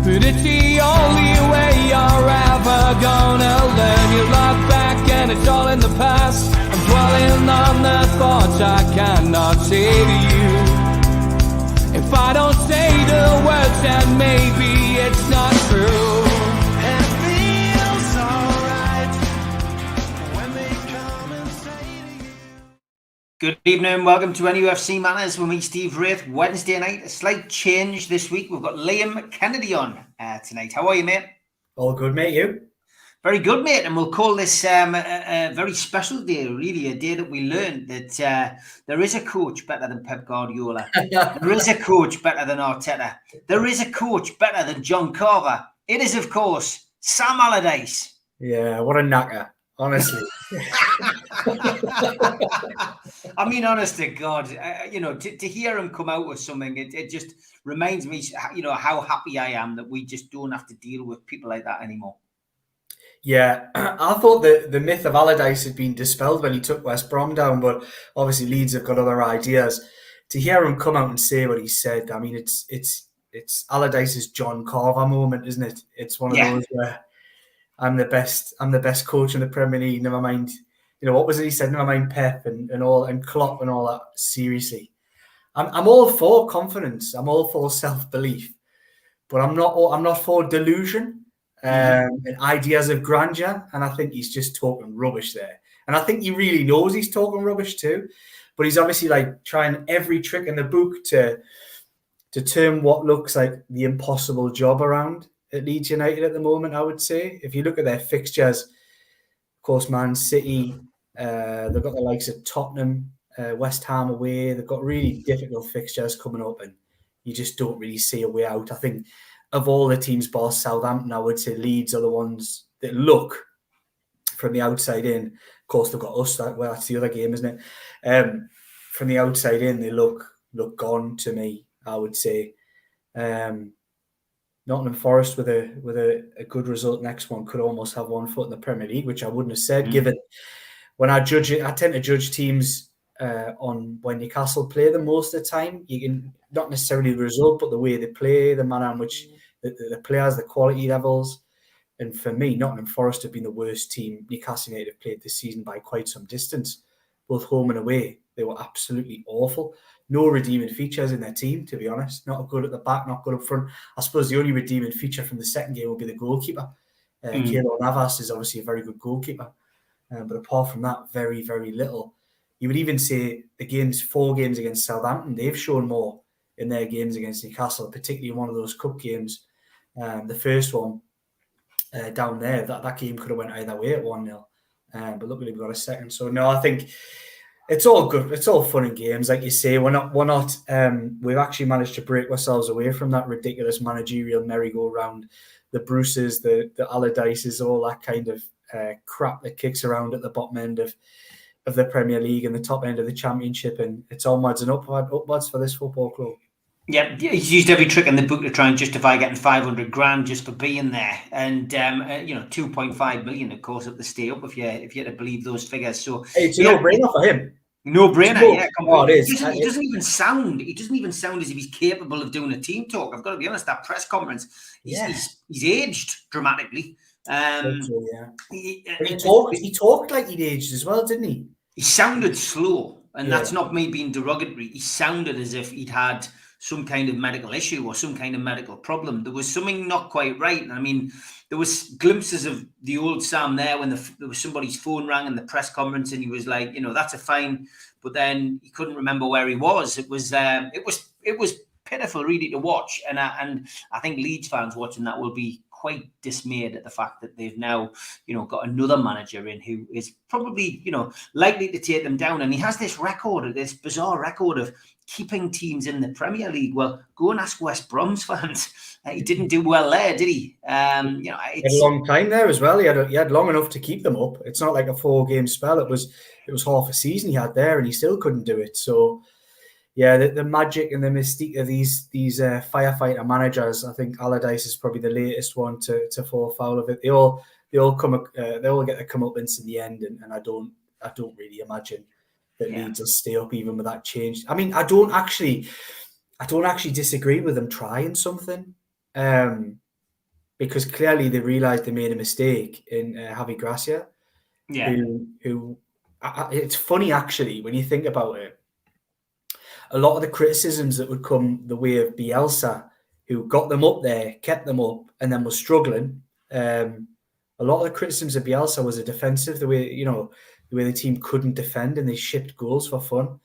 But it's the only way you're ever gonna learn. You look back and it's all in the past. I'm dwelling on the thoughts I cannot say to you. If I don't say the words, then maybe it's not true. And it feels alright when they come and say to you. Good evening, welcome to NUFC Manners with me, Steve Wraith. Wednesday night, a slight change this week. We've got Liam Kennedy on tonight. How are you, mate? All good, mate. You? Very good, mate. And we'll call this a very special day, really, a day that we learned that there is a coach better than Pep Guardiola. There is a coach better than Arteta. There is a coach better than John Carver. It is, of course, Sam Allardyce. Yeah, what a knacker, honestly. I mean, honest to God, to hear him come out with something, it just reminds me, how happy I am that we just don't have to deal with people like that anymore. Yeah, I thought that the myth of Allardyce had been dispelled when he took West Brom down, but obviously Leeds have got other ideas. To hear him come out and say what he said, I mean, it's Allardyce's John Carver moment, isn't it? It's one of those where I'm the best coach in the Premier League. Never mind, what was it he said? Never mind Pep and Klopp and all that. Seriously, I'm all for confidence. I'm all for self-belief, but I'm not for delusion. And ideas of grandeur, and I think he's just talking rubbish there. And I think he really knows he's talking rubbish too, but he's obviously like trying every trick in the book to turn what looks like the impossible job around at Leeds United at the moment. I would say, if you look at their fixtures, of course, Man City, they've got the likes of Tottenham, West Ham away. They've got really difficult fixtures coming up, and you just don't really see a way out. I think, of all the teams, bar Southampton, I would say Leeds are the ones that look from the outside in. Of course, they've got us. That's the other game, isn't it? From the outside in, they look gone to me, I would say. Nottingham Forest with a good result next one could almost have one foot in the Premier League, which I wouldn't have said. Given when I judge it, I tend to judge teams on when Newcastle play them most of the time. You can not necessarily the result, but the way they play, the manner in which the players, the quality levels. And for me, Nottingham Forest have been the worst team Newcastle United have played this season by quite some distance, both home and away. They were absolutely awful. No redeeming features in their team, to be honest. Not good at the back, not good up front. I suppose the only redeeming feature from the second game will be the goalkeeper. Keylor Navas is obviously a very good goalkeeper. But apart from that, very, very little. You would even say the 4 games against Southampton, they've shown more in their games against Newcastle, particularly in one of those cup games. The first one down there, that game could have went either way at 1-0. But luckily we got a second. So no, I think it's all good. It's all fun and games, like you say. We're not. We've actually managed to break ourselves away from that ridiculous managerial merry-go-round, the Bruces, the Allardyces, all that kind of crap that kicks around at the bottom end of the Premier League and the top end of the Championship, and it's onwards and upwards for this football club. Yeah, he's used every trick in the book to try and justify getting 500 grand just for being there, and 2.5 million, of course, at the stay up if you had to believe those figures. So it's a no-brainer for him. No brainer, yeah. Oh, it is. He doesn't even sound as if he's capable of doing a team talk. I've got to be honest. That press conference, he's aged dramatically. He talked like he'd aged as well, didn't he? He sounded slow, and that's not me being derogatory. He sounded as if he'd had some kind of medical issue or some kind of medical problem. There was something not quite right. I mean, there was glimpses of the old Sam there when there was somebody's phone rang in the press conference, and he was like, that's a fine, but then he couldn't remember where he was. It was pitiful, really, to watch, and I think Leeds fans watching that will be quite dismayed at the fact that they've now, got another manager in who is probably, likely to take them down. And he has this bizarre record of keeping teams in the Premier League. Well, go and ask West Brom's fans. He didn't do well there, did he? He had a long time there as well. He had long enough to keep them up. It's not like a 4-game spell. It was half a season he had there, and he still couldn't do it. So, yeah, the magic and the mystique of these firefighter managers. I think Allardyce is probably the latest one to fall foul of it. They all get the comeuppance in the end, and I don't really imagine that Leeds will stay up even with that change. I mean, I don't actually disagree with them trying something. because clearly they realised they made a mistake in Javi Gracia. Yeah. It's funny actually when you think about it. A lot of the criticisms that would come the way of Bielsa, who got them up there, kept them up, and then was struggling. A lot of the criticisms of Bielsa was a defensive, the way the team couldn't defend and they shipped goals for fun.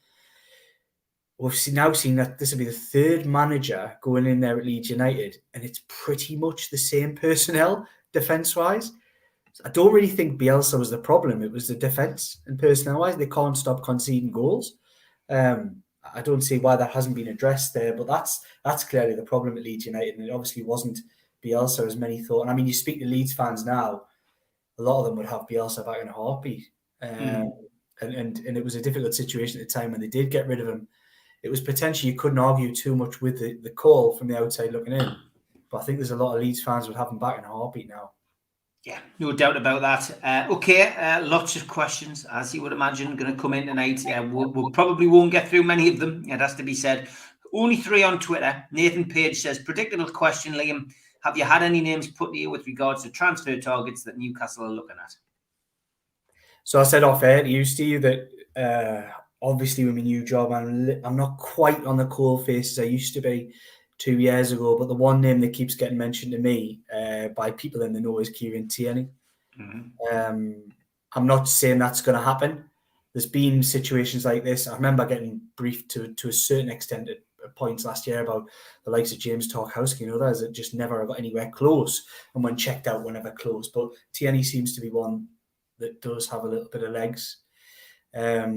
We've now seen that this will be the third manager going in there at Leeds United, and it's pretty much the same personnel defence-wise. I don't really think Bielsa was the problem. It was the defence and personnel-wise. They can't stop conceding goals. I don't see why that hasn't been addressed there, but that's clearly the problem at Leeds United, and it obviously wasn't Bielsa as many thought. And I mean, you speak to Leeds fans now, a lot of them would have Bielsa back in a heartbeat. And it was a difficult situation at the time when they did get rid of him. It was potentially, you couldn't argue too much with the call from the outside looking in. But I think there's a lot of Leeds fans would have him back in a heartbeat now. Yeah, no doubt about that. Lots of questions, as you would imagine, going to come in tonight. We probably won't get through many of them, it has to be said. Only 3 on Twitter. Nathan Page says, predictable question, Liam. Have you had any names put to you with regards to transfer targets that Newcastle are looking at? So I said off air to you, Steve, that obviously with my new job, I'm not quite on the coal face as I used to be 2 years ago, but the one name that keeps getting mentioned to me by people in the know is Kieran Tierney. I'm not saying that's going to happen. There's been situations like this. I remember getting briefed to a certain extent at points last year about the likes of James Tarkowski and others that just never got anywhere close, and when checked out, were never close. But Tierney seems to be one that does have a little bit of legs. A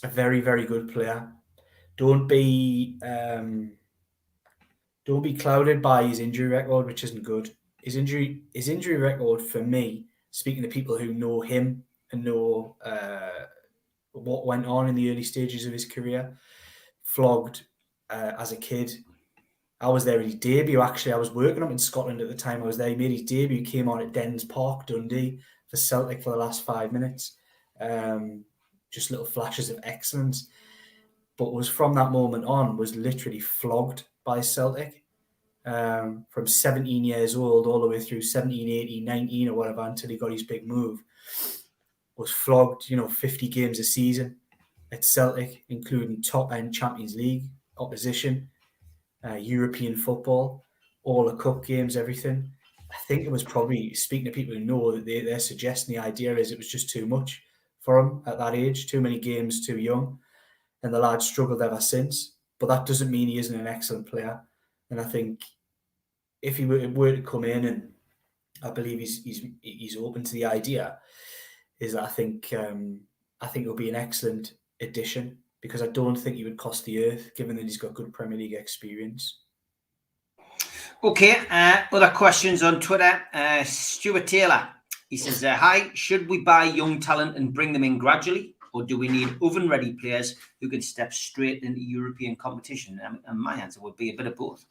very, very good player. Don't be clouded by his injury record, which isn't good. His injury record, for me, speaking to people who know him and know what went on in the early stages of his career, flogged as a kid. I was there at his debut, actually. I was working up in Scotland at the time I was there. He made his debut, came on at Dens Park, Dundee, for Celtic for the last 5 minutes. Just little flashes of excellence. But was from that moment on, was literally flogged by Celtic. From 17 years old all the way through 17, 18, 19 or whatever until he got his big move. Was flogged, 50 games a season at Celtic, including top-end Champions League opposition, European football, all the cup games, everything. I think it was probably, speaking to people who know, that they're suggesting the idea is it was just too much for him at that age, too many games, too young, and the lad struggled ever since. But that doesn't mean he isn't an excellent player. And I think if he were to come in, and I believe he's open to the idea, is that I think it'll be an excellent addition, because I don't think he would cost the earth, given that he's got good Premier League experience. Okay, other questions on Twitter. Stuart Taylor, he says, hi, should we buy young talent and bring them in gradually, or do we need oven-ready players who can step straight into European competition? And my answer would be a bit of both.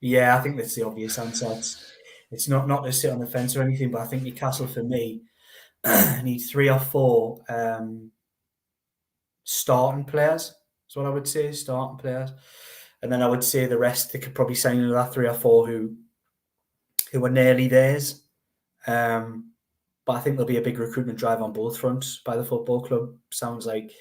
Yeah, I think that's the obvious answer. It's not to sit on the fence or anything, but I think Newcastle, for me, need 3 or 4 starting players. That's what I would say, starting players. And then I would say the rest, they could probably sign another 3 or 4 who are nearly theirs. But I think there'll be a big recruitment drive on both fronts by the football club. Sounds like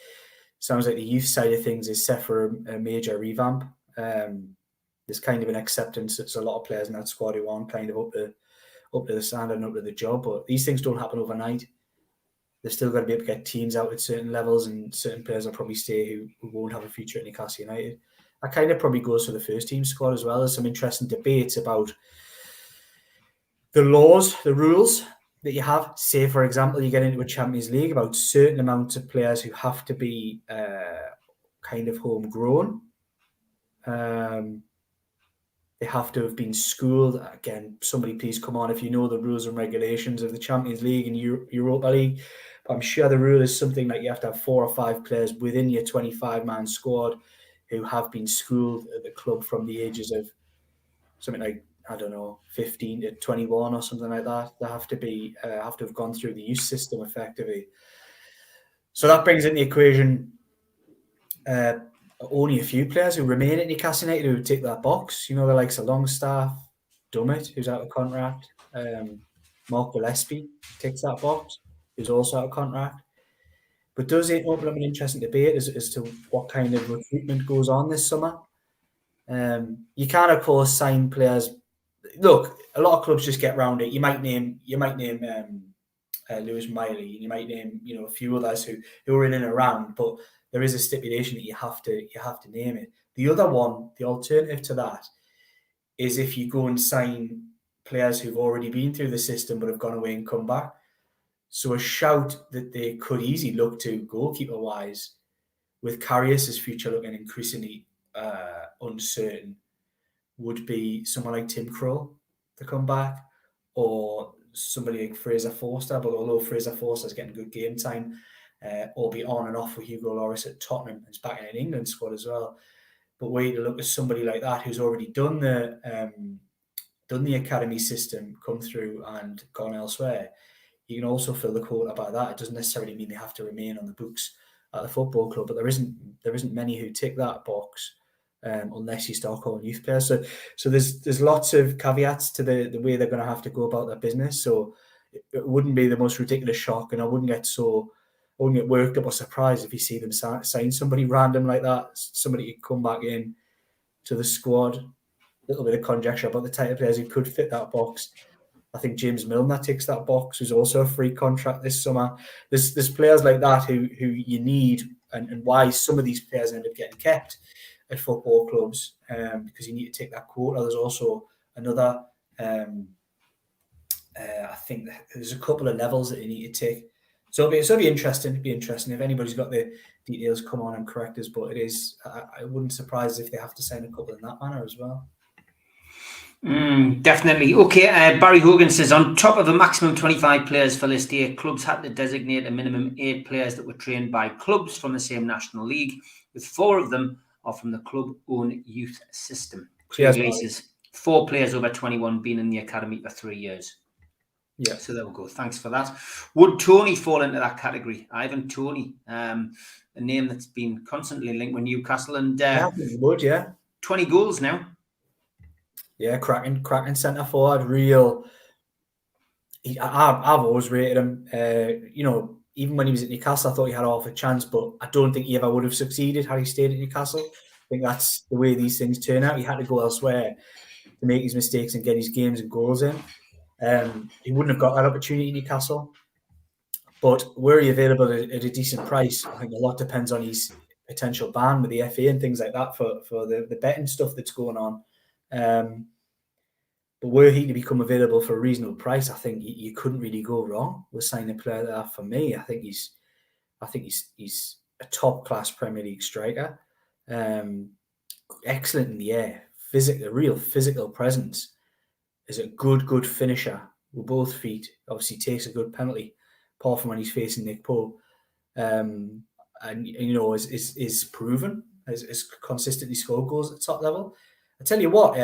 the youth side of things is set for a major revamp. There's kind of an acceptance. It's a lot of players in that squad who aren't kind of up to the standard and up to the job. But these things don't happen overnight. They've still got to be able to get teams out at certain levels, and certain players will probably stay who won't have a future at Newcastle United. That kind of probably goes for the first team squad as well. There's some interesting debates about the laws, the rules that you have. Say, for example, you get into a Champions League, about certain amounts of players who have to be kind of homegrown. They have to have been schooled. Again, somebody please come on if you know the rules and regulations of the Champions League and Europa League. But I'm sure the rule is something like you have to have 4 or 5 players within your 25-man squad who have been schooled at the club from the ages of something like, I don't know, 15 to 21 or something like that. They have to have gone through the youth system effectively. So that brings in the equation only a few players who remain at Newcastle United who would tick that box. The likes of Longstaff, Dummett, who's out of contract. Mark Gillespie ticks that box, who's also out of contract. But does it open up an interesting debate as to what kind of recruitment goes on this summer? You can, of course, sign players. Look, a lot of clubs just get round it. You might name Lewis Miley, and you might name a few others who are in and around, but there is a stipulation that you have to name it. The other one, the alternative to that, is if you go and sign players who've already been through the system but have gone away and come back. So a shout that they could easily look to goalkeeper-wise, with Karius's future looking increasingly uncertain, would be someone like Tim Krul to come back, or somebody like Fraser Forster, but although Fraser Forster's getting good game time, or be on and off with Hugo Lloris at Tottenham, and he's back in an England squad as well. But way to look at somebody like that who's already done the academy system, come through and gone elsewhere. You can also fill the quota by that. It doesn't necessarily mean they have to remain on the books at the football club, but there isn't many who tick that box, unless you start calling youth players. So there's lots of caveats to the way they're going to have to go about their business. So it wouldn't be the most ridiculous shock, and I wouldn't get worked up or surprised if you see them sign somebody random like that, somebody who come back in to the squad. A little bit of conjecture about the type of players who could fit that box. I think James Milner ticks that box, who's also a free contract this summer. There's players like that who you need, and why some of these players end up getting kept at football clubs, because you need to take that quota. There's also another, I think there's a couple of levels that you need to take. So it'll be interesting. It'd be interesting if anybody's got the details, come on and correct us. But it is, I wouldn't surprise if they have to sign a couple in that manner as well. Definitely. Okay, Barry Hogan says, on top of a maximum 25 players for list A, clubs had to designate a minimum 8 players that were trained by clubs from the same national league, with 4 of them are from the club-owned youth system. Says 4 players over 21 being in the academy for 3 years. Yeah. So there we go. Thanks for that. Would Tony fall into that category? Ivan Toney, a name that's been constantly linked with Newcastle, and I think he would, yeah. 20 goals now. Yeah, cracking centre forward. I've always rated him. Even when he was at Newcastle, I thought he had half a chance, but I don't think he ever would have succeeded had he stayed at Newcastle. I think that's the way these things turn out. He had to go elsewhere to make his mistakes and get his games and goals in. He wouldn't have got that opportunity in Newcastle. But were he available at a decent price, I think a lot depends on his potential ban with the FA and things like that for the betting stuff that's going on. But were he to become available for a reasonable price, I think you couldn't really go wrong with signing a player there. For me, I think he's a top class Premier League striker. Excellent in the air, a real physical presence. Is a good finisher with both feet. Obviously takes a good penalty, apart from when he's facing Nick Pope. And is proven has consistently scored goals at the top level. I tell you what,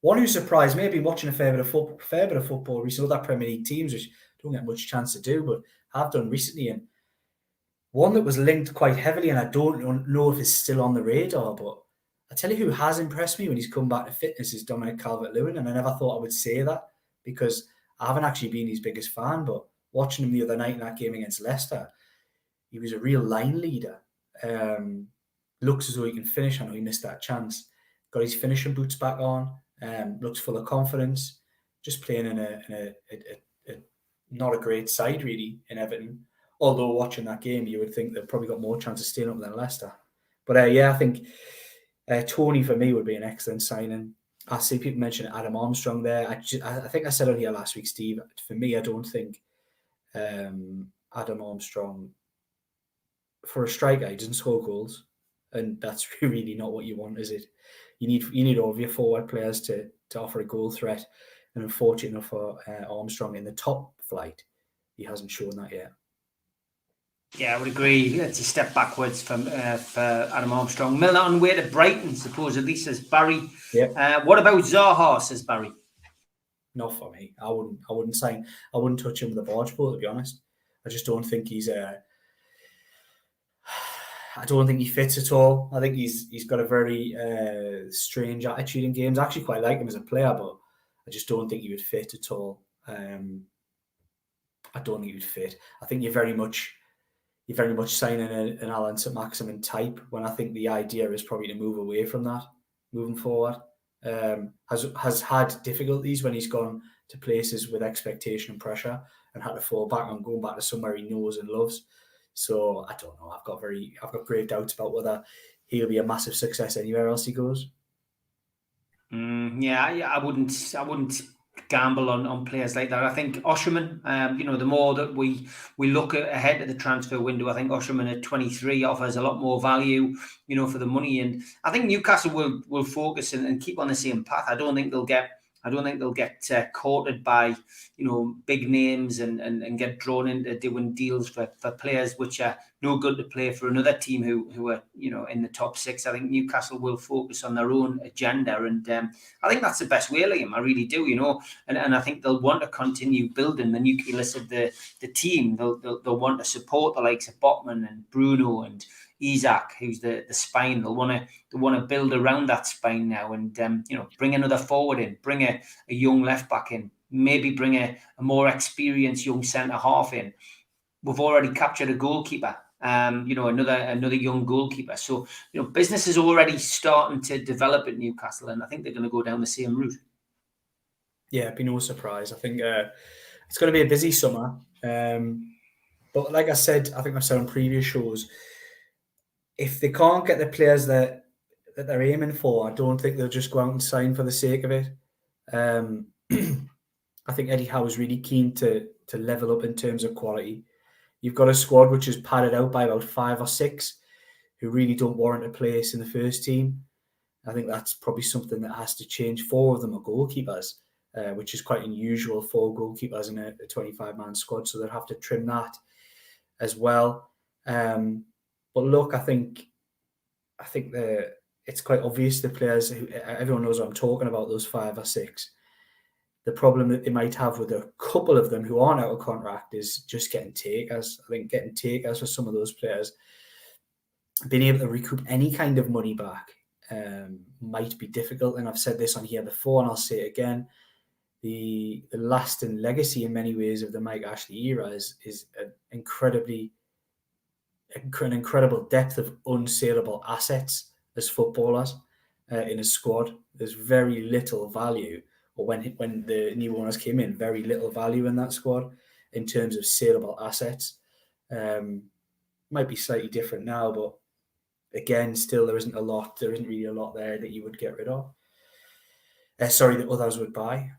one who surprised me, I've been watching a fair bit of football recently, other Premier League teams, which don't get much chance to do, but have done recently. And one that was linked quite heavily, and I don't know if it's still on the radar, but I tell you who has impressed me when he's come back to fitness is Dominic Calvert-Lewin, and I never thought I would say that because I haven't actually been his biggest fan, but watching him the other night in that game against Leicester, he was a real line leader. Looks as though he can finish. I know he missed that chance. Got his finishing boots back on. Looks full of confidence. Just playing in a not a great side really in Everton. Although watching that game, you would think they've probably got more chance of staying up than Leicester. But I think Tony for me would be an excellent signing. I see people mention Adam Armstrong there. I think I said on here last week, Steve. For me, I don't think Adam Armstrong, for a striker, he doesn't score goals, and that's really not what you want, is it? You need all of your forward players to offer a goal threat, and unfortunately enough for Armstrong in the top flight, he hasn't shown that yet. Yeah, I would agree. It's a step backwards for Adam Armstrong. Milner on way to Brighton, supposedly, says Barry. Yeah. What about Zaha, says Barry? Not for me. I wouldn't sign. I wouldn't touch him with a barge pole, to be honest. I just don't think he's I don't think he fits at all. I think he's got a very strange attitude in games. I actually quite like him as a player, but I just don't think he would fit at all. I don't think he would fit. I think you're very much signing an Alan Saint-Maximin type, when I think the idea is probably to move away from that moving forward. Has had difficulties when he's gone to places with expectation and pressure and had to fall back on going back to somewhere he knows and loves. So I don't know. I've got great doubts about whether he'll be a massive success anywhere else he goes. I wouldn't gamble on players like that. I think Osherman, the more that we look ahead at the transfer window, I think Osherman at 23 offers a lot more value, for the money. And I think Newcastle will focus and keep on the same path. I don't think they'll get courted by big names and get drawn into doing deals for players which are no good to play for another team who are in the top six. I think Newcastle will focus on their own agenda, and I think that's the best way, Liam. I really do, and I think they'll want to continue building the nucleus of the team. They'll want to support the likes of Botman and Bruno and Isaac, who's the spine. They'll want to build around that spine now, and bring another forward in, bring a young left back in, maybe bring a more experienced young centre half in. We've already captured a goalkeeper, another young goalkeeper. So business is already starting to develop at Newcastle, and I think they're going to go down the same route. Yeah, it'd be no surprise. I think it's going to be a busy summer, but like I said, I think I've said on previous shows, if they can't get the players that they're aiming for, I don't think they'll just go out and sign for the sake of it. I think Eddie Howe is really keen to level up in terms of quality. You've got a squad which is padded out by about 5 or 6 who really don't warrant a place in the first team. I think that's probably something that has to change. 4 of them are goalkeepers, which is quite unusual, 4 goalkeepers in a 25-man squad, so they'll have to trim that as well. But look, I think it's quite obvious the players everyone knows what I'm talking about, those 5 or 6. The problem that they might have with a couple of them who aren't out of contract is just getting takers. I think getting takers for some of those players, being able to recoup any kind of money back might be difficult. And I've said this on here before, and I'll say it again. The lasting legacy in many ways of the Mike Ashley era is an incredible depth of unsaleable assets as footballers in a squad. There's very little value, or when the new owners came in, very little value in that squad in terms of saleable assets. Might be slightly different now, but again, still there isn't really a lot there that you would get rid of. That others would buy.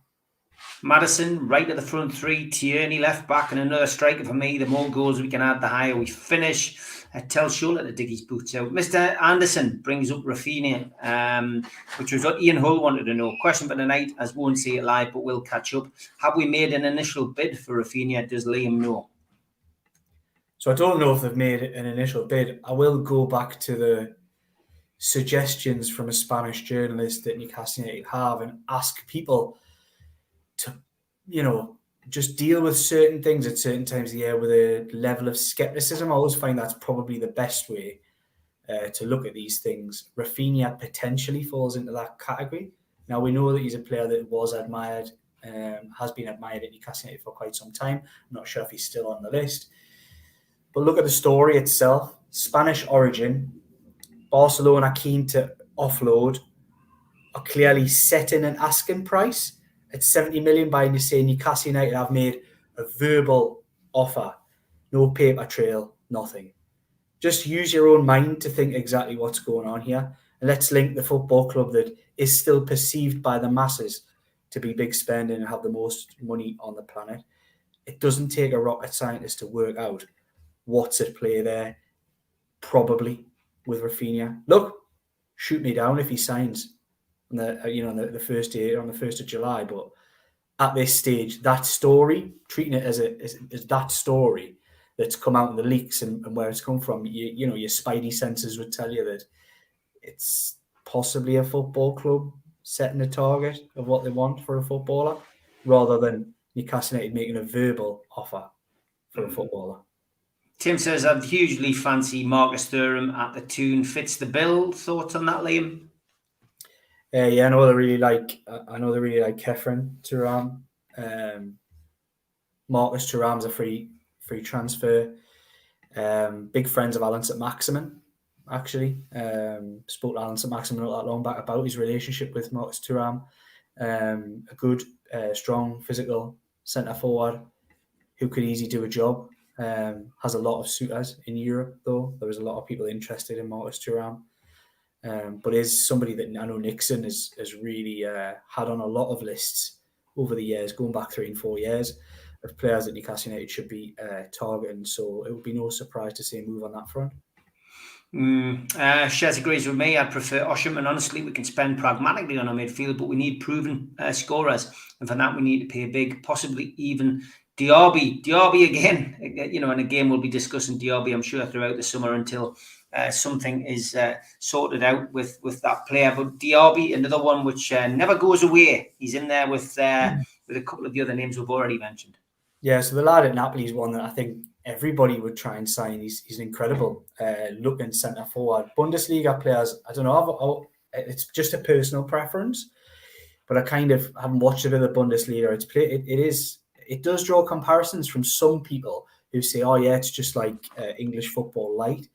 Maddison, right at the front 3, Tierney left back, and another striker for me. The more goals we can add, the higher we finish. Tell Schuller to dig his boots out. Mr. Anderson brings up Rafinha, which was what Ian Hull wanted to know. Question for tonight, as won't see it live, but we'll catch up. Have we made an initial bid for Rafinha? Does Liam know? So I don't know if they've made an initial bid. I will go back to the suggestions from a Spanish journalist that Newcastle United have and ask people to, just deal with certain things at certain times of the year with a level of skepticism. I always find that's probably the best way to look at these things. Rafinha potentially falls into that category. Now, we know that he's a player that was admired, has been admired at Newcastle United for quite some time. I'm not sure if he's still on the list. But look at the story itself. Spanish origin, Barcelona keen to offload, are clearly setting an asking price at 70 million by saying Newcastle United have made a verbal offer. No paper trail, nothing. Just use your own mind to think exactly what's going on here. And let's link the football club that is still perceived by the masses to be big spending and have the most money on the planet. It doesn't take a rocket scientist to work out what's at play there, probably, with Rafinha. Look, shoot me down if he signs on the first day, on the 1st of July, but at this stage, that story, treating it as that story that's come out in the leaks and where it's come from, your spidey senses would tell you that it's possibly a football club setting a target of what they want for a footballer, rather than Newcastle United making a verbal offer for a footballer. Tim says, I'd hugely fancy Marcus Thuram at the Toon. Fits the bill. Thoughts on that, Liam? Yeah, I know they really like Kefren Thuram. Marcus Thuram's a free transfer. Big friends of Allardyce and Maximin, actually. Spoke to Allardyce and Maximin not that long back about his relationship with Marcus Thuram. A good, strong, physical centre forward who could easily do a job. Has a lot of suitors in Europe, though. There was a lot of people interested in Marcus Thuram. But is somebody that I know Nixon has really had on a lot of lists over the years, going back 3 and 4 years, of players that Newcastle United should be targeting. So it would be no surprise to see a move on that front. Shez agrees with me. I'd prefer Osham, and honestly, we can spend pragmatically on our midfield, but we need proven scorers, and for that we need to pay big, possibly even Diaby again. And again, we'll be discussing Diaby, I'm sure, throughout the summer until something is sorted out with that player. But Diaby, another one which never goes away. He's in there with a couple of the other names we've already mentioned. Yeah, so the lad at Napoli is one that I think everybody would try and sign. He's an incredible looking centre forward. Bundesliga players, I don't know, it's just a personal preference, but I kind of haven't watched a bit of the Bundesliga. It does draw comparisons from some people who say, oh yeah, it's just like English football light.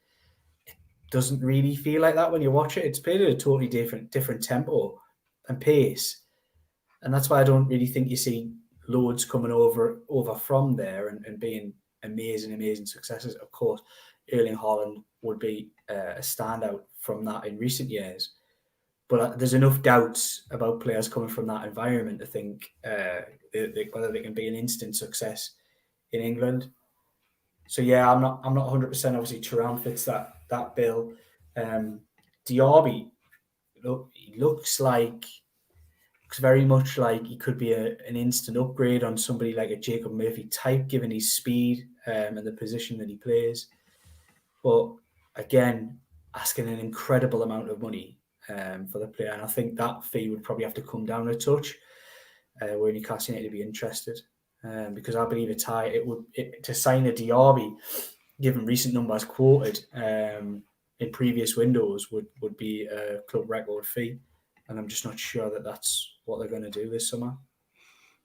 It doesn't really feel like that when you watch it. It's played at a totally different tempo and pace, and that's why I don't really think you see loads coming over from there and being amazing successes. Of course, Erling Haaland would be a standout from that in recent years. But there's enough doubts about players coming from that environment to think whether they can be an instant success in England. So yeah, I'm not 100%. Obviously, Thuram fits that bill. Diaby, he looks very much like he could be an instant upgrade on somebody like a Jacob Murphy type, given his speed and the position that he plays. But again, asking an incredible amount of money for the player, and I think that fee would probably have to come down a touch where Newcastle United to be interested, because I believe to sign a Diaby, given recent numbers quoted in previous windows, would be a club record fee. And I'm just not sure that that's what they're going to do this summer.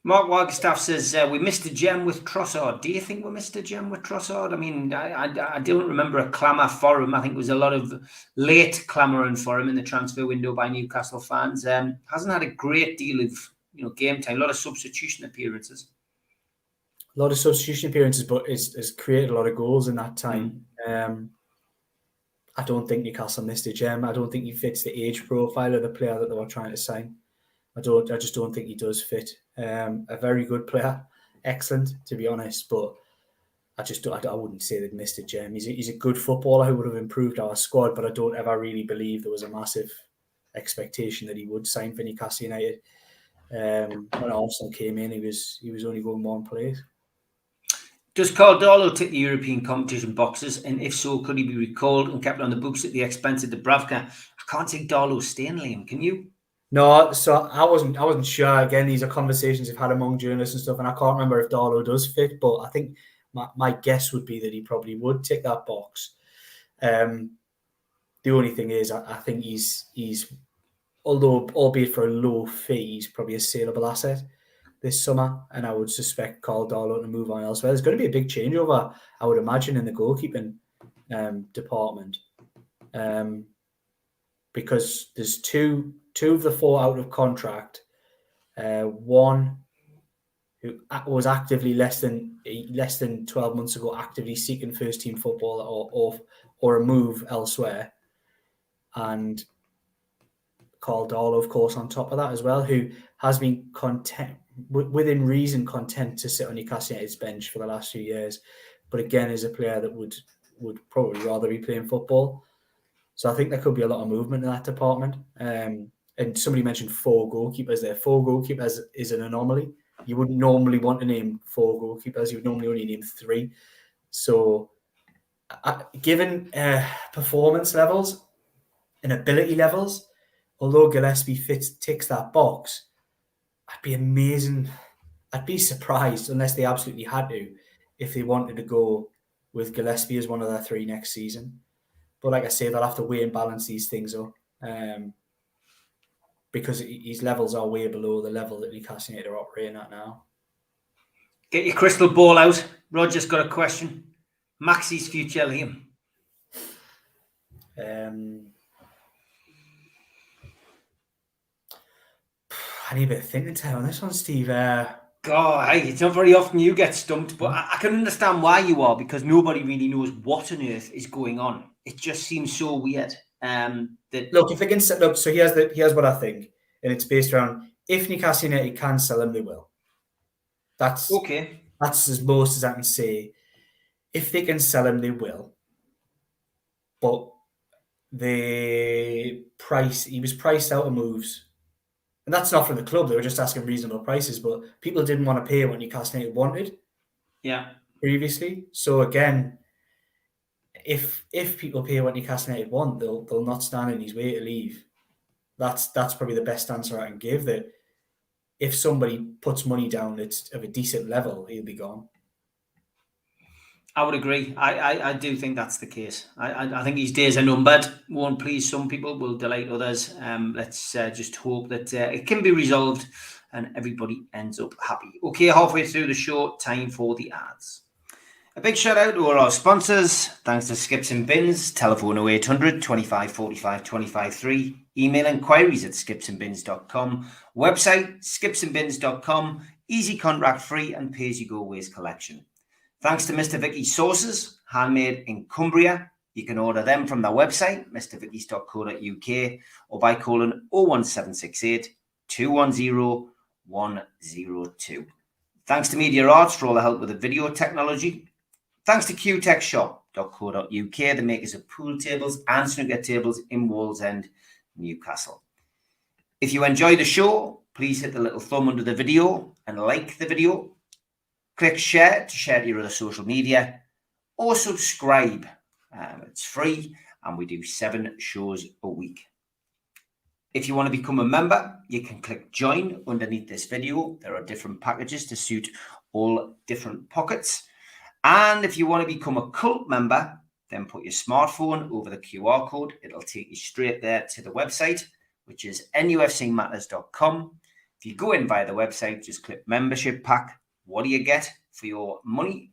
Mark Wagstaff says, we missed a gem with Trossard. Do you think we missed a gem with Trossard? I mean, I don't remember a clamour for him. I think there was a lot of late clamouring for him in the transfer window by Newcastle fans. Hasn't had a great deal of game time, a lot of substitution appearances. A lot of substitution appearances, but has created a lot of goals in that time. I don't think Newcastle missed a gem. I don't think he fits the age profile of the player that they were trying to sign. I just don't think he does fit. A very good player, excellent to be honest, but I wouldn't say they'd missed a gem. He's a good footballer who would have improved our squad, but I don't ever really believe there was a massive expectation that he would sign for Newcastle United. When Arsenal came in, he was only going one place. Does Caldolo tick the European competition boxes? And if so, could he be recalled and kept on the books at the expense of Dubravka? I can't think Darlow's staying, Liam. Can you? No, so I wasn't sure. Again, these are conversations I've had among journalists and stuff, and I can't remember if Darlow does fit, but I think my guess would be that he probably would tick that box. The only thing is, I think he's although albeit for a low fee, he's probably a saleable asset this summer, and I would suspect Carl Darlow to move on elsewhere. There's going to be a big changeover, I would imagine, in the goalkeeping department, because there's two of the 4 out of contract. One who was actively less than 12 months ago actively seeking first team football or a move elsewhere, and Carl Darlow, of course, on top of that as well, who has been content to sit on Newcastle United's bench for the last few years, but again is a player that would probably rather be playing football. So I think there could be a lot of movement in that department. And somebody mentioned 4 goalkeepers there. 4 goalkeepers is an anomaly. You wouldn't normally want to name 4 goalkeepers. You would normally only name 3. So given performance levels and ability levels, although Gillespie ticks that box, I'd be amazing. I'd be surprised, unless they absolutely had to, if they wanted to go with Gillespie as one of their 3 next season. But like I say, they'll have to weigh and balance these things up because his levels are way below the level that Newcastle United are operating at now. Get your crystal ball out. Roger's got a question. Maxi's future, Liam. I need a bit of thinking time on this one, Steve. God, hey, it's not very often you get stumped, but I can understand why you are, because nobody really knows what on earth is going on. It just seems so weird. Look, if they can set up, so here's what I think, and it's based around if Newcastle United can sell him, they will. That's okay. That's as most as I can say. If they can sell him, they will. But he was priced out of moves. And that's not from the club. They were just asking reasonable prices, but people didn't want to pay what Newcastle United wanted. Yeah. Previously. So again, if people pay what Newcastle United want, they'll not stand in his way to leave. That's probably the best answer I can give. That if somebody puts money down that's of a decent level, he'll be gone. I would agree. I do think that's the case. I think his days are numbered. Won't please some people, will delight others. Let's just hope that it can be resolved and everybody ends up happy. Okay, halfway through the show, time for the ads. A big shout out to all our sponsors. Thanks to Skips and Bins. Telephone 0800 25 45 25 3. Email inquiries at skipsandbins.com. Website skipsandbins.com. Easy contract free and pay as you go waste collection. Thanks to Mr. Vicky's sauces, handmade in Cumbria. You can order them from their website, mrvickies.co.uk, or by calling 01768 210 102. Thanks to Media Arts for all the help with the video technology. Thanks to qtechshop.co.uk, the makers of pool tables and snooker tables in Wallsend, Newcastle. If you enjoy the show, please hit the little thumb under the video and like the video. Click share to share to your other social media, or subscribe. It's free and we do 7 shows a week. If you want to become a member, you can click join underneath this video. There are different packages to suit all different pockets. And if you want to become a cult member, then put your smartphone over the QR code. It'll take you straight there to the website, which is nufcmatters.com. If you go in via the website, just click membership pack. What do you get for your money?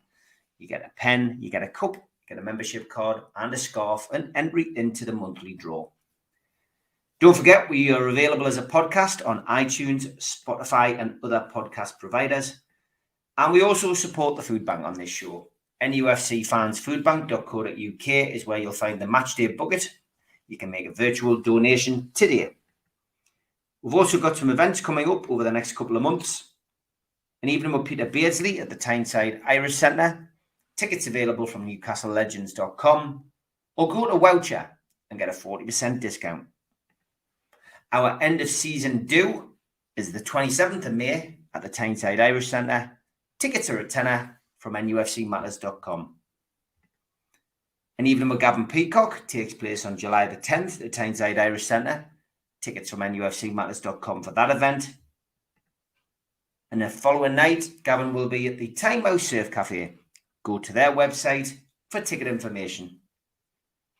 You get a pen, you get a cup, you get a membership card and a scarf, and entry into the monthly draw. Don't forget, we are available as a podcast on iTunes, Spotify, and other podcast providers. And we also support the food bank on this show. NUFCfansfoodbank.co.uk is where you'll find the matchday bucket. You can make a virtual donation today. We've also got some events coming up over the next couple of months. An evening with Peter Beardsley at the Tyneside Irish Centre. Tickets available from newcastlelegends.com, or go to Voucher and get a 40% discount. Our end of season do is the 27th of May at the Tyneside Irish Centre. Tickets are a tenner from nufcmatters.com. An evening with Gavin Peacock takes place on July the 10th at the Tyneside Irish Centre. Tickets from nufcmatters.com for that event. And the following night, Gavin will be at the Time House Surf Cafe. Go to their website for ticket information.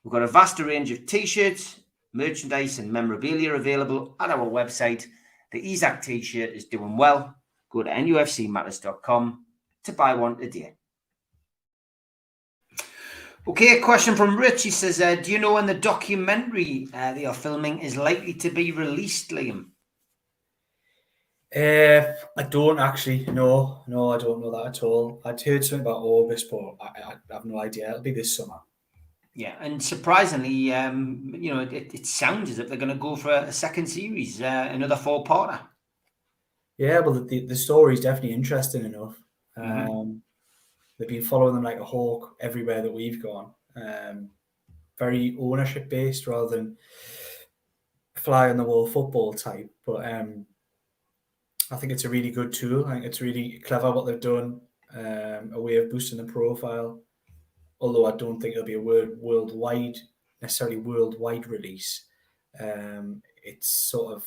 We've got a vast range of t-shirts, merchandise and memorabilia available at our website. The Isaac t-shirt is doing well. Go to nufcmatters.com to buy one today. Okay, a question from Rich. He says, do you know when the documentary they are filming is likely to be released, Liam? I don't actually. No, I don't know that at all. I'd heard something about August, but I have no idea. It'll be this summer. Yeah, and surprisingly, it sounds as if they're going to go for a second series, another 4-parter. Yeah, well, the story is definitely interesting enough. They've been following them like a hawk everywhere that we've gone. Very ownership based rather than fly on the wall football type. But I think it's a really good tool. I think it's really clever what they've done. A way of boosting the profile. Although I don't think it'll be a necessarily worldwide release. It's sort of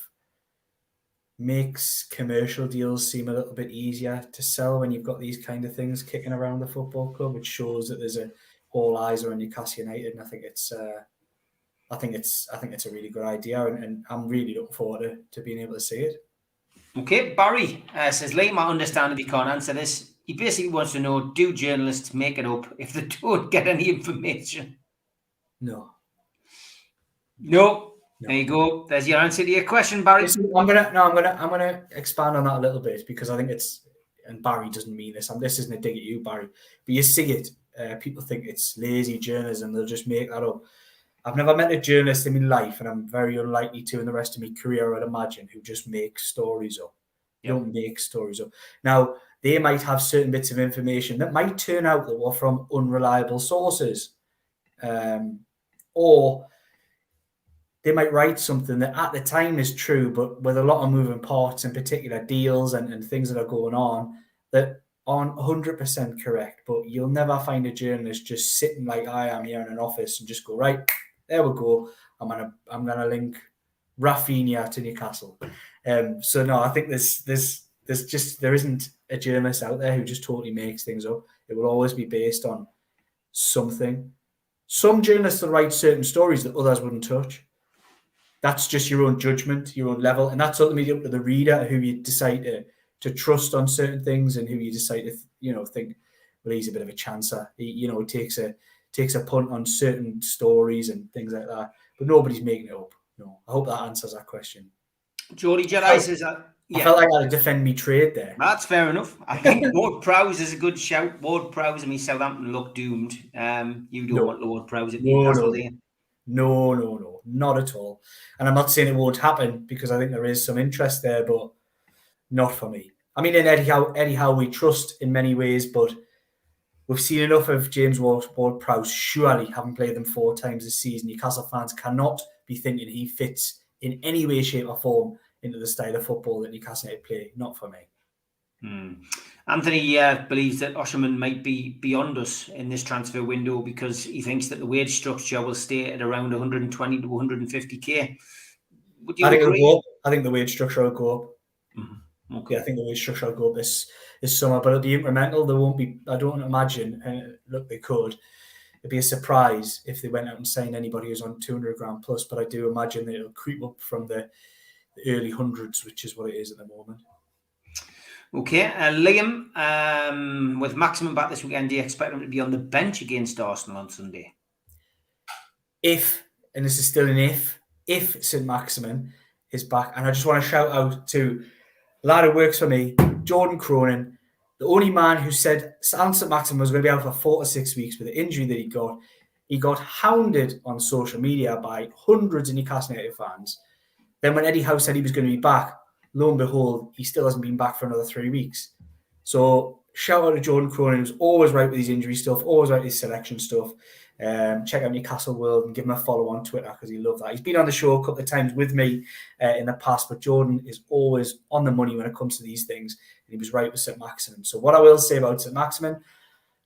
makes commercial deals seem a little bit easier to sell when you've got these kind of things kicking around the football club. It shows that there's all eyes are on Newcastle United, and I think it's a really good idea, and I'm really looking forward to being able to see it. Okay, Barry says, Liam, I understand if you can't answer this. He basically wants to know, do journalists make it up if they don't get any information? No. There you go. There's your answer to your question, Barry. I'm gonna expand on that a little bit, because I think and Barry doesn't mean this. This isn't a dig at you, Barry, but you see it. People think it's lazy journalism. They'll just make that up. I've never met a journalist in my life, and I'm very unlikely to in the rest of my career, I'd imagine, who just makes stories up. Yep. Don't make stories up. Now, they might have certain bits of information that might turn out that were from unreliable sources, or they might write something that at the time is true, but with a lot of moving parts, in particular deals and things that are going on that aren't 100% correct. But you'll never find a journalist just sitting like I am here in an office and just go, right, there we go. I'm gonna link Rafinha to Newcastle. So no, I think there isn't a journalist out there who just totally makes things up. It will always be based on something. Some journalists will write certain stories that others wouldn't touch. That's just your own judgment, your own level, and that's ultimately up to the reader who you decide to trust on certain things, and who you decide to think, well, he's a bit of a chancer. He takes a punt on certain stories and things like that. But nobody's making it up. No, I hope that answers that question. Geordie Jedi says that. I felt like I had to defend me trade there. That's fair enough. I think Ward Prowse is a good shout. Ward Prowse, Southampton look doomed. You don't want Ward Prowse at Newcastle, do you? No, not at all. And I'm not saying it won't happen, because I think there is some interest there, but not for me. I mean, in Eddie Howe we trust in many ways, but we've seen enough of James Ward-Prowse, surely having played them 4 times this season. Newcastle fans cannot be thinking he fits in any way, shape or form into the style of football that Newcastle United play. Not for me. Anthony believes that Osherman might be beyond us in this transfer window, because he thinks that the wage structure will stay at around 120 to 150k. Would you agree? I think the wage structure will go up. Mm-hmm. Okay. Yeah, I think the wage structure will go up this summer, but it'll be incremental. There won't be, I don't imagine, and look, they could. It'd be a surprise if they went out and signed anybody who's on 200 grand plus, but I do imagine that it'll creep up from the early hundreds, which is what it is at the moment. Okay, Liam, with Maximin back this weekend, do you expect him to be on the bench against Arsenal on Sunday? If, and this is still an if Saint-Maximin is back, and I just want to shout out to a lad who works for me, Jordan Cronin, the only man who said Saint-Maximin was going to be out for 4 to 6 weeks with the injury that he got. He got hounded on social media by hundreds of Newcastle United fans. Then when Eddie Howe said he was going to be back, lo and behold, he still hasn't been back for another 3 weeks. So shout out to Jordan Cronin, who's always right with his injury stuff, always right with his selection stuff. Check out Newcastle World and give him a follow on Twitter, because he loves that. He's been on the show a couple of times with me in the past, but Jordan is always on the money when it comes to these things, and he was right with Saint-Maximin. So what I will say about Saint-Maximin,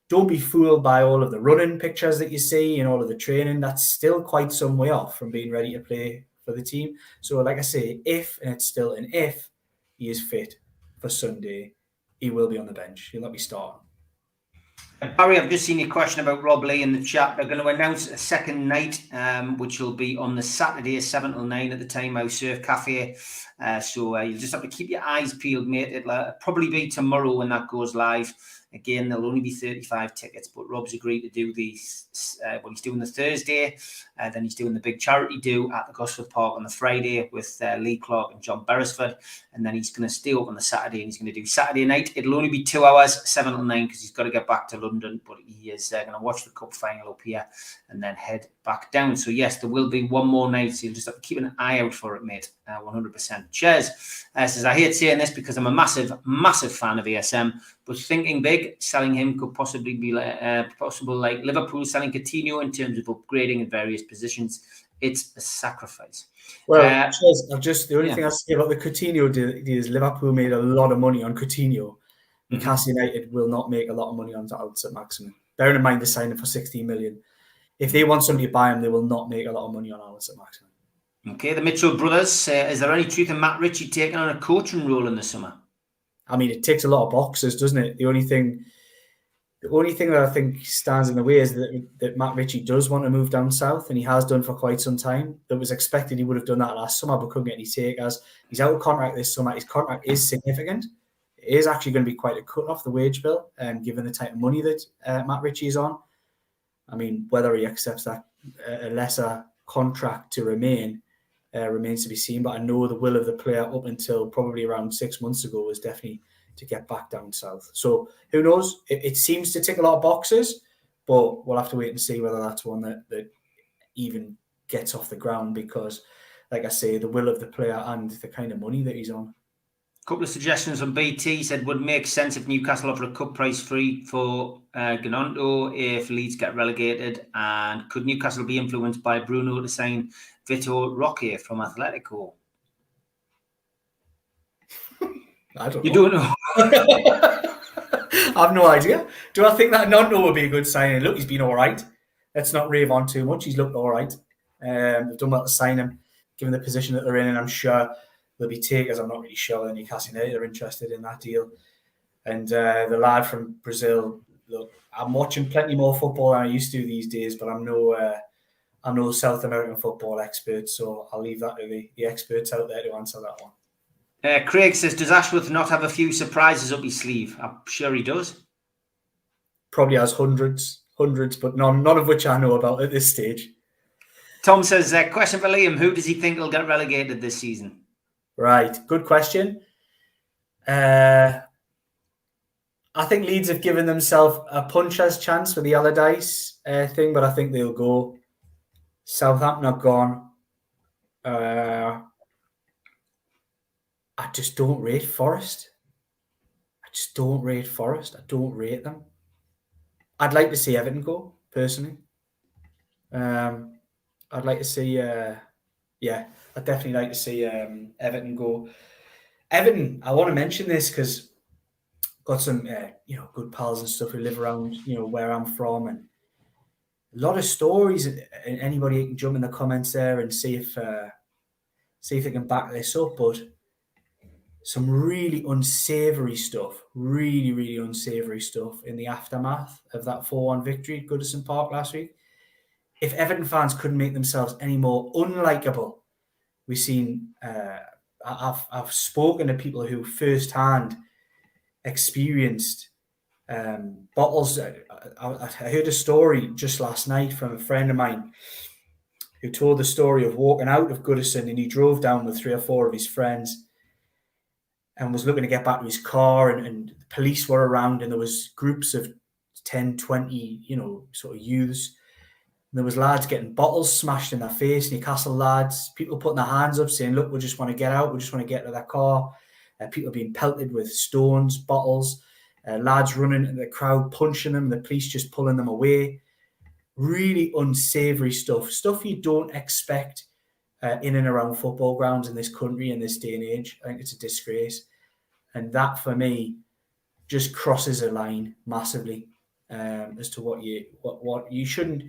don't be fooled by all of the running pictures that you see and all of the training. That's still quite some way off from being ready to play for the team. So like I say, if, and it's still an if, he is fit for Sunday, he will be on the bench. He'll not be starting. Barry, I've just seen your question about Rob Lee in the chat. They're going to announce a second night, which will be on the Saturday, 7 till 9 at the Time Out Surf Cafe. So you'll just have to keep your eyes peeled, mate. It'll probably be tomorrow when that goes live. Again, there'll only be 35 tickets, but Rob's agreed to do these. He's doing the Thursday, then he's doing the big charity do at the Gosford Park on the Friday with Lee Clark and John Beresford, and then he's going to stay up on the Saturday, and he's going to do Saturday night. It'll only be 2 hours, 7 till 9, because he's got to get back to London, but he is going to watch the Cup final up here and then head back down. So yes, there will be one more night, so you'll just have to keep an eye out for it, mate. 100%. Cheers. Says, I hate saying this because I'm a massive fan of ASM, but thinking big, selling him could possibly be possible, like Liverpool selling Coutinho in terms of upgrading in various positions. It's a sacrifice. Well, the only thing I'll say about the Coutinho deal is Liverpool made a lot of money on Coutinho. Newcastle United will not make a lot of money on Saint-Maximin. Bearing in mind they signed him for 16 million. If they want somebody to buy him, they will not make a lot of money on Saint-Maximin. Okay, the Mitchell brothers. Is there any truth in Matt Ritchie taking on a coaching role in the summer? I mean, it ticks a lot of boxes, doesn't it? The only thing that I think stands in the way is that Matt Ritchie does want to move down south, and he has done for quite some time. That was expected he would have done that last summer, but couldn't get any takers. He's out of contract this summer. His contract is significant. It is actually going to be quite a cut off the wage bill, given the type of money that Matt Ritchie is on. I mean, whether he accepts that a lesser contract to remain remains to be seen. But I know the will of the player up until probably around 6 months ago was definitely to get back down south. So who knows? It seems to tick a lot of boxes, but we'll have to wait and see whether that's one that even gets off the ground, because, like I say, the will of the player and the kind of money that he's on. A couple of suggestions on BT said would make sense if Newcastle offer a cup price free for Gnonto if Leeds get relegated, and could Newcastle be influenced by Bruno to sign Vitor Roque from Atletico? I don't know. You don't know? I have no idea. Do I think that Gnonto would be a good signing? Look, he's been all right. Let's not rave on too much. He's looked all right. They've done well to sign him, given the position that they're in, and I'm sure there'll be takers. I'm not really sure whether Newcastle United are interested in that deal. And the lad from Brazil, look, I'm watching plenty more football than I used to these days, but I'm no South American football expert, so I'll leave that to the experts out there to answer that one. Craig says, does Ashworth not have a few surprises up his sleeve? I'm sure he does. Probably has hundreds, but none of which I know about at this stage. Tom says, question for Liam, who does he think will get relegated this season? Right, good question. I think Leeds have given themselves a puncher's chance for the Allardyce thing, but I think they'll go. Southampton are gone. I just don't rate Forest. I don't rate them. I'd like to see Everton go, personally. I'd like to see, I'd definitely like to see Everton go. Everton, I want to mention this because got some, good pals and stuff who live around, where I'm from, and a lot of stories. And anybody can jump in the comments there and see if they can back this up. But some really unsavoury stuff, really unsavoury stuff in the aftermath of that 4-1 victory at Goodison Park last week. If Everton fans couldn't make themselves any more unlikable, we've seen. I've spoken to people who firsthand experienced bottles. I heard a story just last night from a friend of mine who told the story of walking out of Goodison, and he drove down with 3 or 4 of his friends and was looking to get back to his car, and the police were around, and there was groups of 10, 20, sort of youths. And there was lads getting bottles smashed in their face, Newcastle lads, people putting their hands up saying, look, we just want to get out, we just want to get to that car. People being pelted with stones, bottles, lads running into the crowd, punching them, the police just pulling them away. Really unsavoury stuff you don't expect in and around football grounds in this country in this day and age. I think it's a disgrace. And that, for me, just crosses a line massively as to what you shouldn't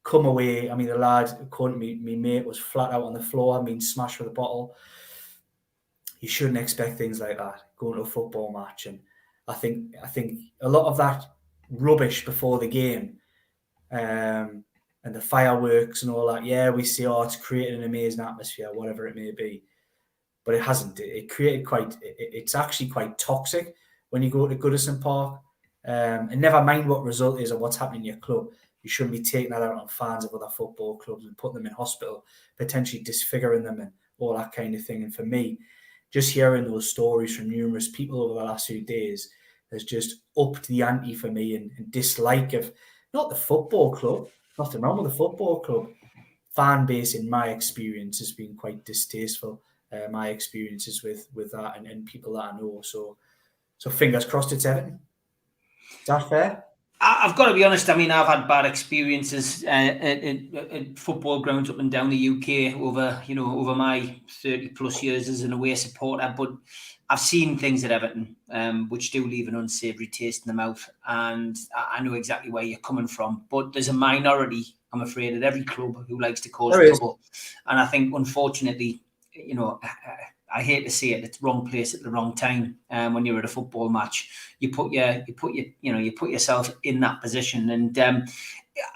come away. I mean, the lad, according to me mate, was flat out on the floor, being smashed with a bottle. You shouldn't expect things like that going to a football match. And I think a lot of that rubbish before the game and the fireworks and all that, we see, it's created an amazing atmosphere, whatever it may be. But it hasn't. It created it's actually quite toxic when you go to Goodison Park. And never mind what result is or what's happening in your club. You shouldn't be taking that out on fans of other football clubs and putting them in hospital, potentially disfiguring them and all that kind of thing. And for me, just hearing those stories from numerous people over the last few days has just upped the ante for me and dislike of not the football club, nothing wrong with the football club. Fan base, in my experience, has been quite distasteful. My experiences with that and people that I know. So fingers crossed it's Everton. Is that fair? I've got to be honest. I mean, I've had bad experiences at football grounds up and down the UK over my 30 plus years as an away supporter. But I've seen things at Everton which do leave an unsavoury taste in the mouth, and I know exactly where you're coming from. But there's a minority I'm afraid, at every club who likes to cause There is. trouble. And I think, unfortunately, you know, I hate to say it, it's wrong place at the wrong time. When you're at a football match, you put yourself in that position. And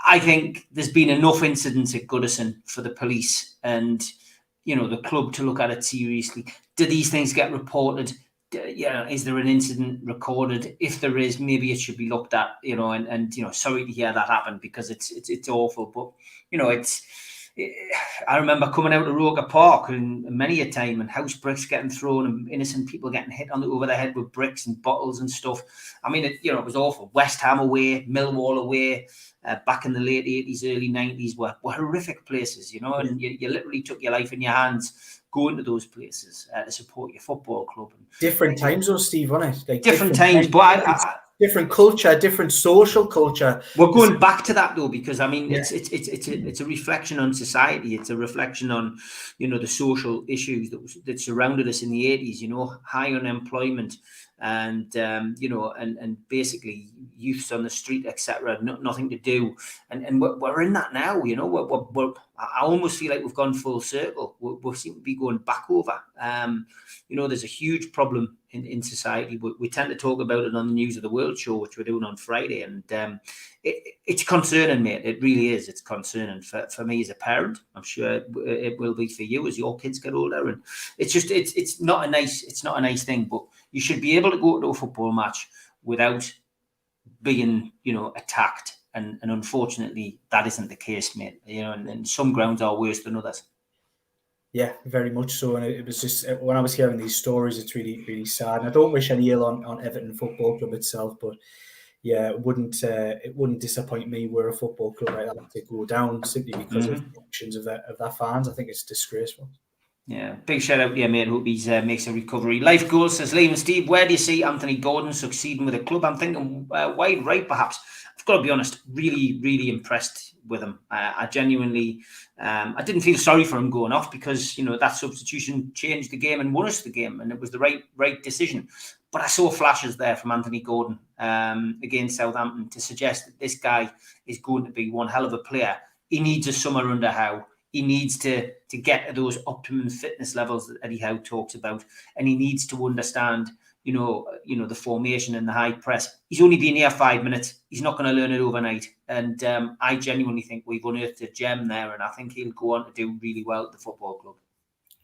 I think there's been enough incidents at Goodison for the police and, you know, the club to look at it seriously. Do these things get reported? Is there an incident recorded? If there is, maybe it should be looked at, you know, and you know, sorry to hear that happened, because it's awful. But, you know, I remember coming out of Roker Park and many a time, and house bricks getting thrown and innocent people getting hit over the head with bricks and bottles and stuff. I mean, it was awful. West Ham away, Millwall away, back in the late 80s, early 90s were horrific places, you know, and you literally took your life in your hands going to those places to support your football club. Different times though, Steve, wasn't it? Like different times, but different culture, different social culture. We're going back to that though, because I mean, it's a reflection on society. It's a reflection on, you know, the social issues that surrounded us in the 80s. You know, high unemployment and you know, and basically youths on the street, etc. Nothing to do, and we're in that now. You know, I almost feel like we've gone full circle. We seem to be going back over. You know, there's a huge problem in society. We tend to talk about it on the News of the World show, which we're doing on Friday, and it's concerning, mate. It really is. It's concerning for me as a parent. I'm sure it will be for you as your kids get older. And it's not a nice thing. But you should be able to go to a football match without being, you know, attacked. And unfortunately, that isn't the case, mate. You know, and some grounds are worse than others. Yeah, very much so. And it was just, when I was hearing these stories, it's really, really sad. And I don't wish any ill on Everton Football Club itself, but yeah, it wouldn't disappoint me were a football club like that to go down simply because of the actions of their fans. I think it's disgraceful. Yeah, big shout out to you, mate. Hope he makes a recovery. Life goals, says Liam and Steve. Where do you see Anthony Gordon succeeding with a club? I'm thinking wide right, perhaps. I've got to be honest, really, really impressed with him. I genuinely, I didn't feel sorry for him going off, because, you know, that substitution changed the game and won us the game, and it was the right decision. But I saw flashes there from Anthony Gordon against Southampton to suggest that this guy is going to be one hell of a player. He needs a summer under Howe. He needs to get to those optimum fitness levels that Eddie Howe talks about, and he needs to understand, you know, the formation and the high press. He's only been here 5 minutes. He's not going to learn it overnight. And I genuinely think we've unearthed a gem there, and I think he'll go on to do really well at the football club.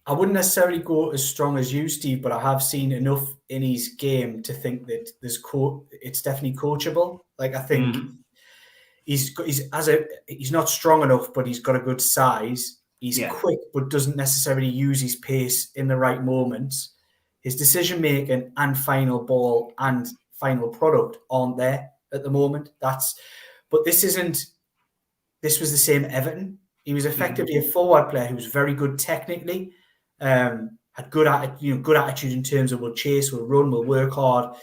I wouldn't necessarily go as strong as you, Steve, but I have seen enough in his game to think that it's definitely coachable. Like, I think he's not strong enough, but he's got a good size. He's quick, but doesn't necessarily use his pace in the right moments. His decision making and final ball and final product aren't there at the moment. But this was the same Everton. He was effectively a forward player who was very good technically, had good attitude in terms of will chase, will run, will work hard,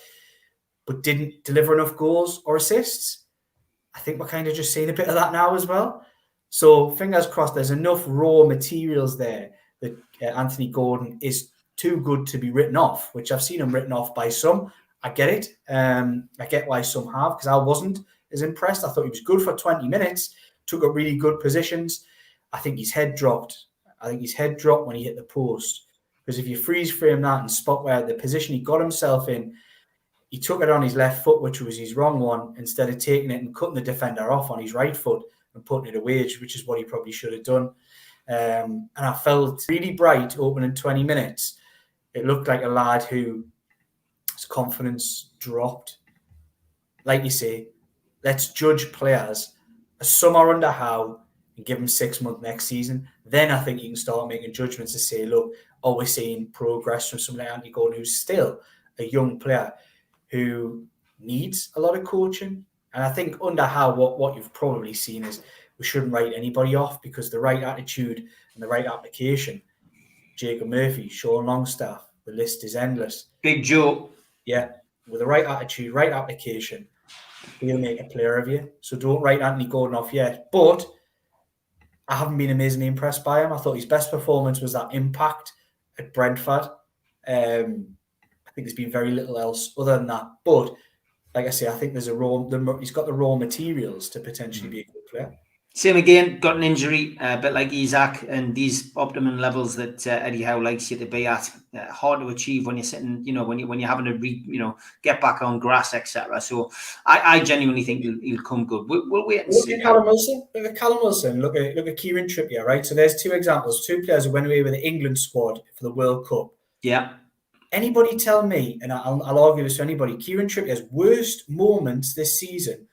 but didn't deliver enough goals or assists. I think we're kind of just seeing a bit of that now as well. So fingers crossed, there's enough raw materials there that Anthony Gordon is too good to be written off, which I've seen him written off by some. I get it. I get why some have, because I wasn't as impressed. I thought he was good for 20 minutes, took up really good positions. I think his head dropped. When he hit the post. Because if you freeze frame that and spot where the position he got himself in, he took it on his left foot, which was his wrong one, instead of taking it and cutting the defender off on his right foot and putting it away, which is what he probably should have done. And I felt really bright opening 20 minutes. It looked like a lad who his confidence dropped. Like you say, let's judge players a summer under Howe and give him 6 months next season. Then I think you can start making judgments to say, look, are we seeing progress from somebody like Anthony Gordon, who's still a young player who needs a lot of coaching? And I think under Howe, what you've probably seen is we shouldn't write anybody off, because the right attitude and the right application, Jacob Murphy, Sean Longstaff, the list is endless. Big Joe. Yeah, with the right attitude, right application, he'll make a player of you. So don't write Anthony Gordon off yet. But I haven't been amazingly impressed by him. I thought his best performance was that impact at Brentford. I think there's been very little else other than that. But like I say, I think there's he's got the raw materials to potentially be a good player. Same again, got an injury, a bit like Isak, and these optimum levels that Eddie Howe likes you to be at, hard to achieve when you're sitting, when you're having to get back on grass, etc. So I genuinely think he'll come good. We'll wait and see. Look at Callum Wilson. Look at Kieran Trippier, right? So there's two examples, two players who went away with the England squad for the World Cup. Yeah. Anybody tell me, and I'll argue this to anybody, Kieran Trippier's worst moments this season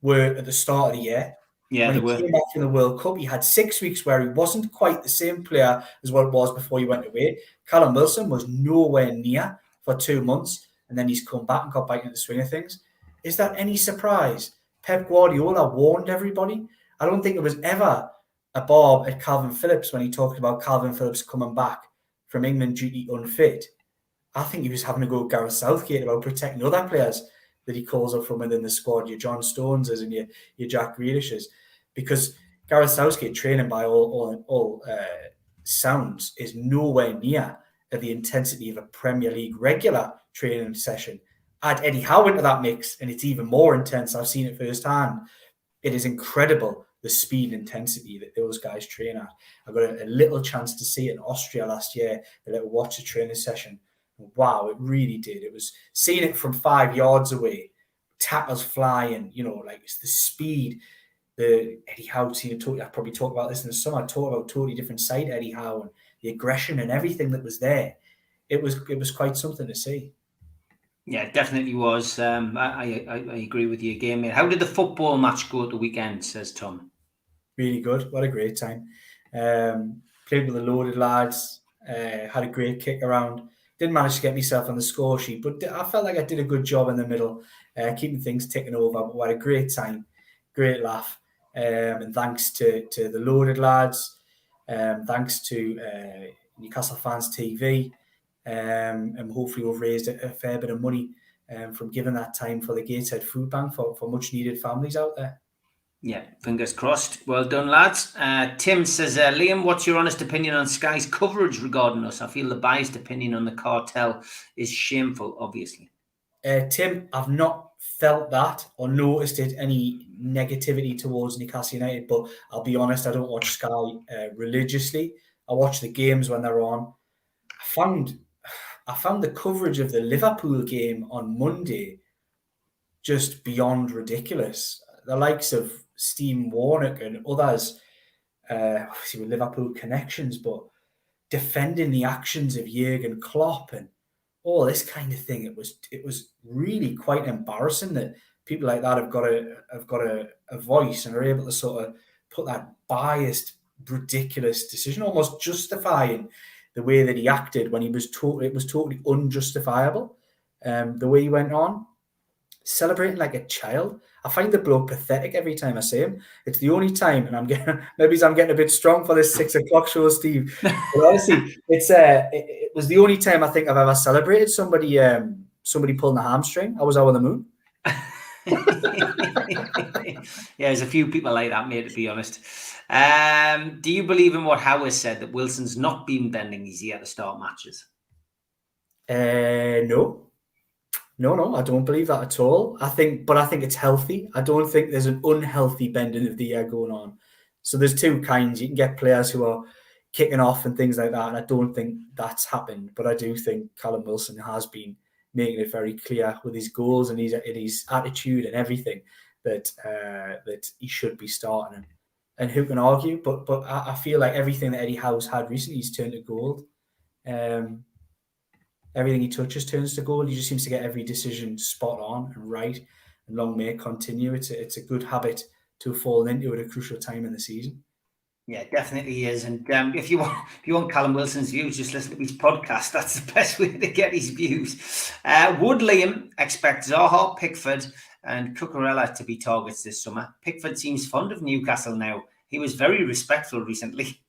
were at the start of the year. Yeah, when he came back from the World Cup, he had 6 weeks where he wasn't quite the same player as what it was before he went away. Callum Wilson was nowhere near for 2 months, and then he's come back and got back into the swing of things. Is that any surprise? Pep Guardiola warned everybody. I don't think there was ever a barb at Calvin Phillips when he talked about Calvin Phillips coming back from England due to unfit. I think he was having to go with Gareth Southgate about protecting other players that he calls up from within the squad, your John Stoneses and your Jack Grealishes, because Gareth Southgate training by all sounds is nowhere near the intensity of a Premier League regular training session. Add Eddie Howe into that mix, and it's even more intense. I've seen it firsthand. It is incredible the speed and intensity that those guys train at. I got a little chance to see it in Austria last year, a little watch a training session. Wow, it really did. It was seeing it from 5 yards away, tackles flying, it's the speed. The Eddie Howe team, I probably talked about this in the summer. I talked about a totally different side, Eddie Howe, and the aggression and everything that was there. It was quite something to see. Yeah, it definitely was. I agree with you again, mate. How did the football match go at the weekend, says Tom? Really good. What a great time. Played with the loaded lads, had a great kick around. Didn't manage to get myself on the score sheet, but I felt like I did a good job in the middle, keeping things ticking over. But what a great time, great laugh. And thanks to the loaded lads, thanks to Newcastle Fans TV, and hopefully we've raised a fair bit of money from giving that time for the Gateshead Food Bank for much needed families out there. Yeah, fingers crossed. Well done, lads. Tim says, Liam, what's your honest opinion on Sky's coverage regarding us? I feel the biased opinion on the cartel is shameful, obviously. Tim, I've not felt that or noticed any negativity towards Newcastle United, but I'll be honest, I don't watch Sky religiously. I watch the games when they're on. I found the coverage of the Liverpool game on Monday just beyond ridiculous. The likes of Steve Warnock and others, obviously with Liverpool connections, but defending the actions of Jurgen Klopp and all this kind of thing. It was really quite embarrassing that people like that have got a voice and are able to sort of put that biased, ridiculous decision, almost justifying the way that he acted when it was totally unjustifiable. The way he went on, celebrating like a child. I find the bloke pathetic every time I see him. It's the only time, and I'm getting a bit strong for this 6 o'clock show, Steve. But honestly, it was the only time I think I've ever celebrated somebody pulling a hamstring. I was out on the moon. Yeah, there's a few people like that, mate, to be honest. Do you believe in what Howe said, that Wilson's not been bending his ear to start matches? No, I don't believe that at all. I think it's healthy. I don't think there's an unhealthy bending of the ear going on. So there's two kinds. You can get players who are kicking off and things like that, and I don't think that's happened. But I do think Callum Wilson has been making it very clear with his goals and his attitude and everything that he should be starting. And who can argue? But I feel like everything that Eddie Howe's had recently, he's turned to gold. Everything he touches turns to gold. He just seems to get every decision spot on and right. And long may it continue. It's a good habit to have fallen into at a crucial time in the season. Yeah, definitely is. And if you want Callum Wilson's views, just listen to his podcast. That's the best way to get his views. Would Liam expect Zaha, Pickford, and Cucurella to be targets this summer? Pickford seems fond of Newcastle now. He was very respectful recently.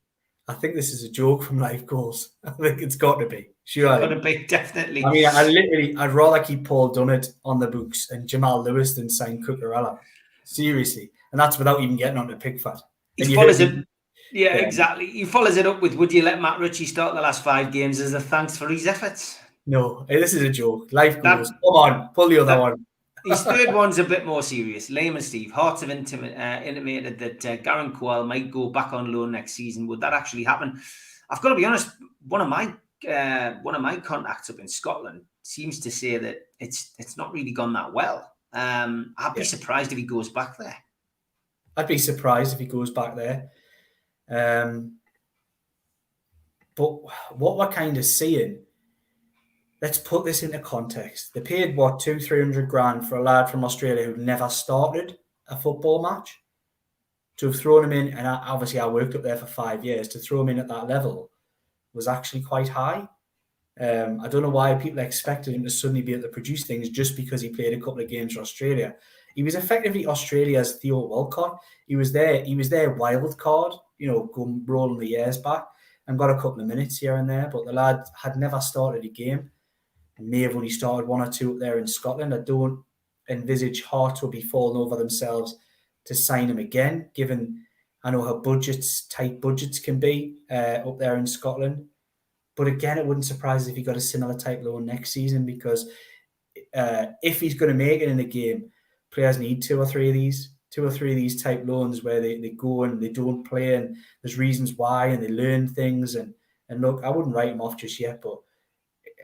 I think this is a joke from Life Goals. I think it's got to be. Sure. It's got to be, definitely. I mean, I'd rather keep Paul Dunnett on the books and Jamal Lewis than sign Cucurella. Seriously. And that's without even getting onto Pickford. He follows it. Yeah, exactly. He follows it up with, would you let Matt Ritchie start the last 5 games as a thanks for his efforts? No, this is a joke. Life Goals. Come on, pull the other one. His third one's a bit more serious. Liam and Steve, Hearts have intimated that Garang Kuol might go back on loan next season. Would that actually happen? I've got to be honest. One of my contacts up in Scotland seems to say that it's not really gone that well. I'd be surprised if he goes back there. I'd be surprised if he goes back there. But what we're kind of seeing, let's put this into context. They paid, 200-300 grand for a lad from Australia who never started a football match. To have thrown him in, and obviously I worked up there for 5 years, to throw him in at that level was actually quite high. I don't know why people expected him to suddenly be able to produce things just because he played a couple of games for Australia. He was effectively Australia's Theo Walcott. He was their wild card, going rolling the years back, and got a couple of minutes here and there. But the lad had never started a game and may have only started one or two up there in Scotland. I don't envisage Hearts will be falling over themselves to sign him again, given I know how tight budgets can be up there in Scotland. But again, it wouldn't surprise us if he got a similar type loan next season, because if he's going to make it in the game, players need two or three of these type loans where they go and they don't play, and there's reasons why, and they learn things. And look, I wouldn't write him off just yet, but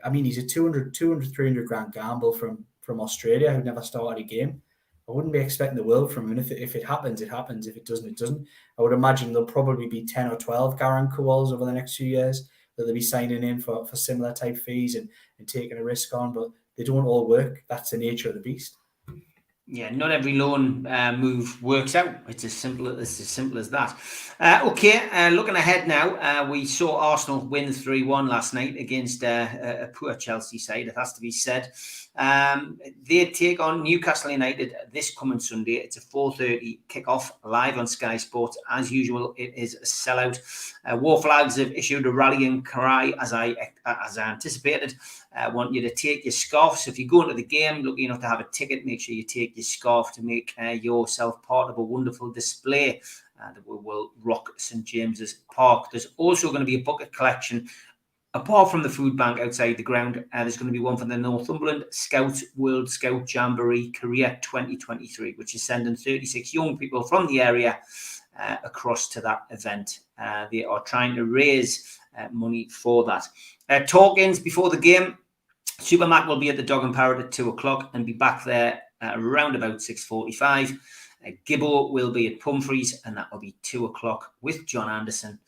I mean, he's a 300 grand gamble from Australia who never started a game. I wouldn't be expecting the world from him. And if it happens, it happens. If it doesn't, it doesn't. I would imagine there'll probably be 10 or 12 Garang Kuols over the next few years that they'll be signing in for similar type fees and taking a risk on, but they don't all work. That's the nature of the beast. Yeah, not every loan move works out. It's as simple as that. Okay, looking ahead now, we saw Arsenal win 3-1 last night against a poor Chelsea side, it has to be said. They take on Newcastle United this coming Sunday. It's a 4:30 kickoff live on Sky Sports. As usual, it is a sellout. War Flags have issued a rallying cry, as I anticipated. I want you to take your scarf. So if you go into the game looking enough to have a ticket, make sure you take your scarf to make yourself part of a wonderful display that will rock St James's Park. There's also going to be a bucket collection. Apart from the food bank outside the ground, there's going to be one for the Northumberland Scouts World Scout Jamboree Korea 2023, which is sending 36 young people from the area across to that event. They are trying to raise money for that. Talk-ins before the game. Super Mac will be at the Dog and Parrot at 2 o'clock and be back there around about 6:45. Gibbo will be at Pumphrey's, and that will be 2 o'clock with John Anderson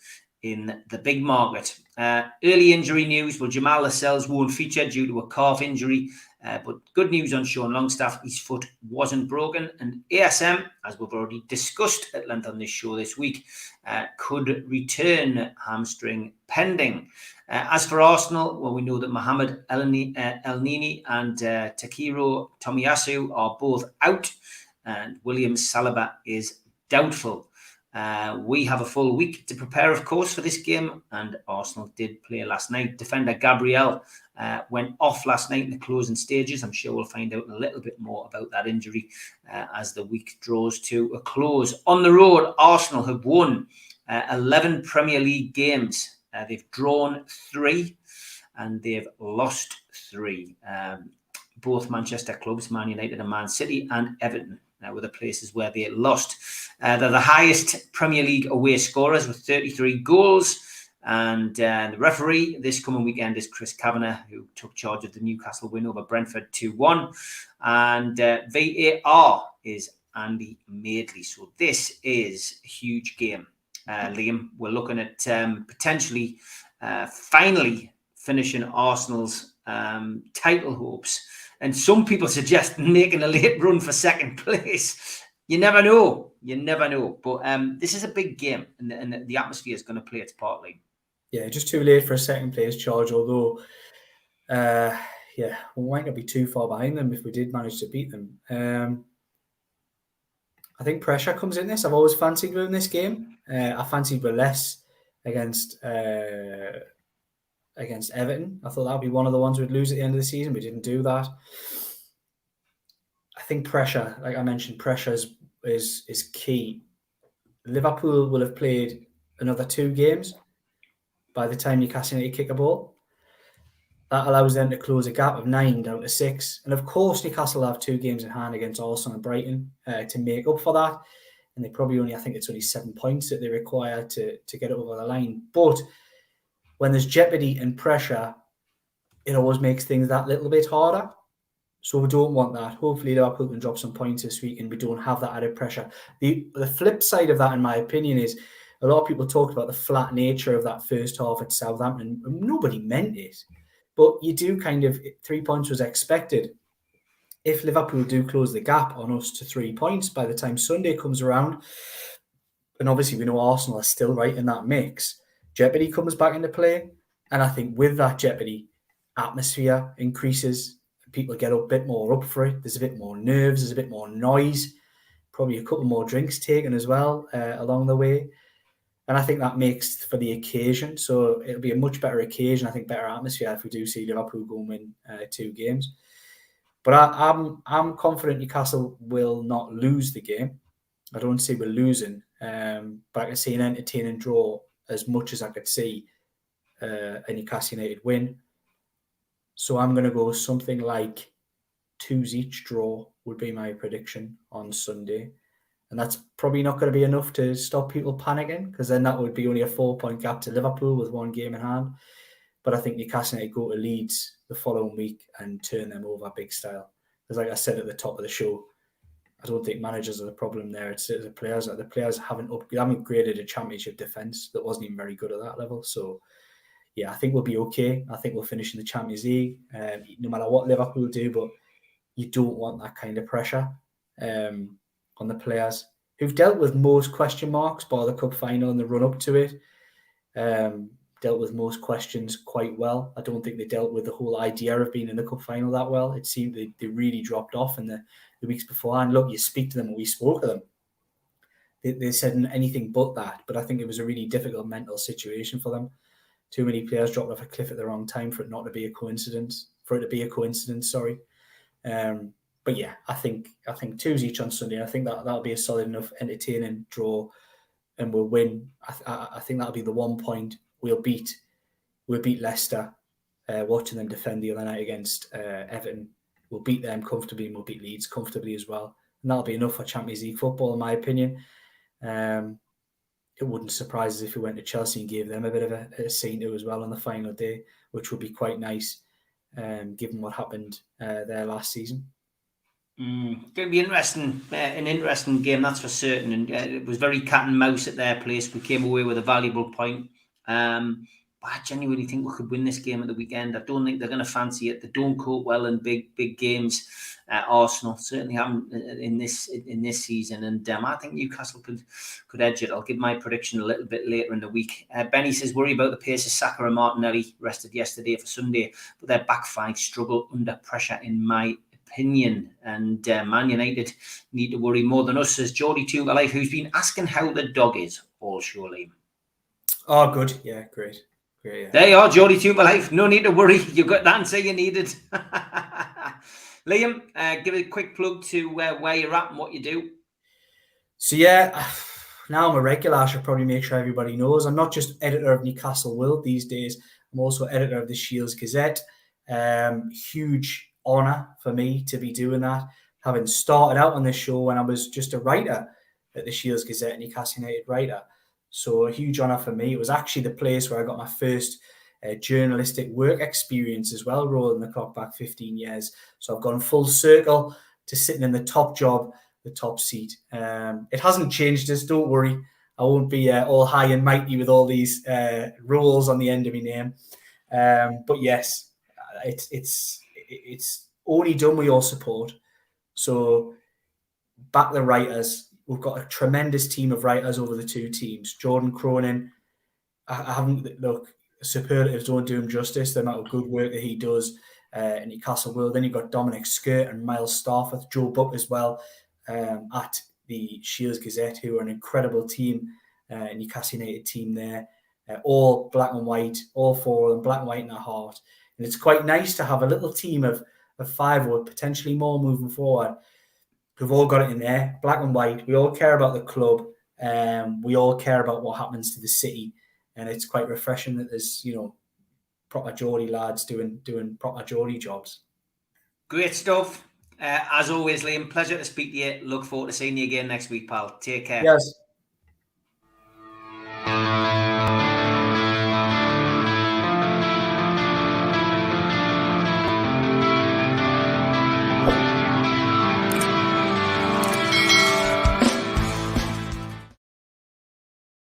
in the big market. Early injury news. Well, Jamal Lascelles won't feature due to a calf injury, but good news on Sean Longstaff. His foot wasn't broken, and ASM, as we've already discussed at length on this show this week, could return hamstring pending. As for Arsenal, well, we know that Mohamed El Nini and Takiro Tomiyasu are both out, and William Saliba is doubtful. We have a full week to prepare, of course, for this game, and Arsenal did play last night. Defender Gabriel went off last night in the closing stages. I'm sure we'll find out a little bit more about that injury as the week draws to a close. On the road, Arsenal have won 11 Premier League games. They've drawn 3 and they've lost 3. Both Manchester clubs, Man United and Man City, and Everton were the places where they lost. They're the highest Premier League away scorers with 33 goals. And the referee this coming weekend is Chris Kavanagh, who took charge of the Newcastle win over Brentford 2-1. And VAR is Andy Madeley. So this is a huge game. Liam, we're looking at potentially finally finishing Arsenal's title hopes. And some people suggest making a late run for second place. You never know. But this is a big game, and the atmosphere is going to play its part, Liam. Yeah, just too late for a second place charge, although, we might not be too far behind them if we did manage to beat them. I think pressure comes in this. I've always fancied winning this game. I fancied with less against Everton. I thought that would be one of the ones we'd lose at the end of the season. We didn't do that. I think pressure, like I mentioned, pressure is key. Liverpool will have played another 2 games by the time Newcastle United kick a ball. That allows them to close a gap of 9 down to 6. And of course, Newcastle have 2 games in hand against Arsenal and Brighton to make up for that. And they probably only, I think it's only 7 points that they require to get it over the line. But when there's jeopardy and pressure, it always makes things that little bit harder. So we don't want that. Hopefully Liverpool can drop some points this week and we don't have that added pressure. The flip side of that, in my opinion, is a lot of people talked about the flat nature of that first half at Southampton. And nobody meant it. But you do 3 points was expected. If Liverpool do close the gap on us to 3 points by the time Sunday comes around, and obviously we know Arsenal are still right in that mix, jeopardy comes back into play. And I think with that jeopardy, atmosphere increases. People get a bit more up for it. There's a bit more nerves. There's a bit more noise. Probably a couple more drinks taken as well along the way. And I think that makes for the occasion. So it'll be a much better occasion. I think better atmosphere if we do see Liverpool go and win 2 games. But I'm confident Newcastle will not lose the game. I don't see we're losing. But I can see an entertaining draw as much as I could see a Newcastle United win. So I'm going to go something like 2s each draw would be my prediction on Sunday. And that's probably not going to be enough to stop people panicking, because then that would be only a 4-point gap to Liverpool with 1 game in hand. But I think Newcastle United go to Leeds the following week and turn them over big style. Because like I said at the top of the show, I don't think managers are the problem there. It's the players. The players haven't graded a championship defence that wasn't even very good at that level. So yeah, I think we'll be okay. I think we'll finish in the Champions League, no matter what Liverpool do. But you don't want that kind of pressure on the players who've dealt with most question marks by the cup final and the run up to it. Dealt with most questions quite well. I don't think they dealt with the whole idea of being in the cup final that well. It seemed they really dropped off in the weeks before. And look, you speak to them, and we spoke to them. They said anything but that. But I think it was a really difficult mental situation for them. Too many players dropped off a cliff at the wrong time for it not to be a coincidence. Sorry. But yeah, I think 2s each on Sunday. I think that'll be a solid enough, entertaining draw, and we'll win. I think that'll be the 1 point. We'll beat Leicester. Watching them defend the other night against Everton, we'll beat them comfortably, and we'll beat Leeds comfortably as well. And that'll be enough for Champions League football, in my opinion. It wouldn't surprise us if we went to Chelsea and gave them a bit of a scene to as well on the final day, which would be quite nice, given what happened there last season. Going to be an interesting game, that's for certain. And it was very cat and mouse at their place. We came away with a valuable point. But I genuinely think we could win this game at the weekend. I don't think they're going to fancy it. They don't cope well in big games. Arsenal certainly haven't in this season, and I think Newcastle could edge it. I'll give my prediction a little bit later in the week. Benny says, worry about the pace of Saka and Martinelli, rested yesterday for Sunday, but their back 5 struggle under pressure, in my opinion. And Man United need to worry more than us, says Geordie Two Life, who's been asking how the dog is all surely. Oh, good. Yeah, great. Yeah. There you are, Geordie Two Life. No need to worry. You got the answer you needed. Liam, give a quick plug to where you're at and what you do. So yeah, now I'm a regular. I should probably make sure everybody knows. I'm not just editor of Newcastle World these days. I'm also editor of the Shields Gazette. Huge honour for me to be doing that. Having started out on this show when I was just a writer at the Shields Gazette, Newcastle United writer. So a huge honour for me. It was actually the place where I got my first journalistic work experience as well, rolling the clock back 15 years. So I've gone full circle to sitting in the top job, the top seat. It hasn't changed us, don't worry. I won't be all high and mighty with all these rules on the end of my name. But yes, it's only done with your support. So back the writers. We've got a tremendous team of writers over the 2 teams. Jordan Cronin, superlatives don't do him justice. The amount of good work that he does in Newcastle World. Then you've got Dominic Skirt and Miles Starford, Joe Buck as well at the Shields Gazette, who are an incredible team, Newcastle United team there. All black and white, all 4 of them, black and white in their heart. And it's quite nice to have a little team of 5 or potentially more moving forward. We've all got it in there, black and white. We all care about the club. We all care about what happens to the city. And it's quite refreshing that there's, proper Geordie lads doing proper Geordie jobs. Great stuff. As always, Liam, pleasure to speak to you. Look forward to seeing you again next week, pal. Take care. Yes.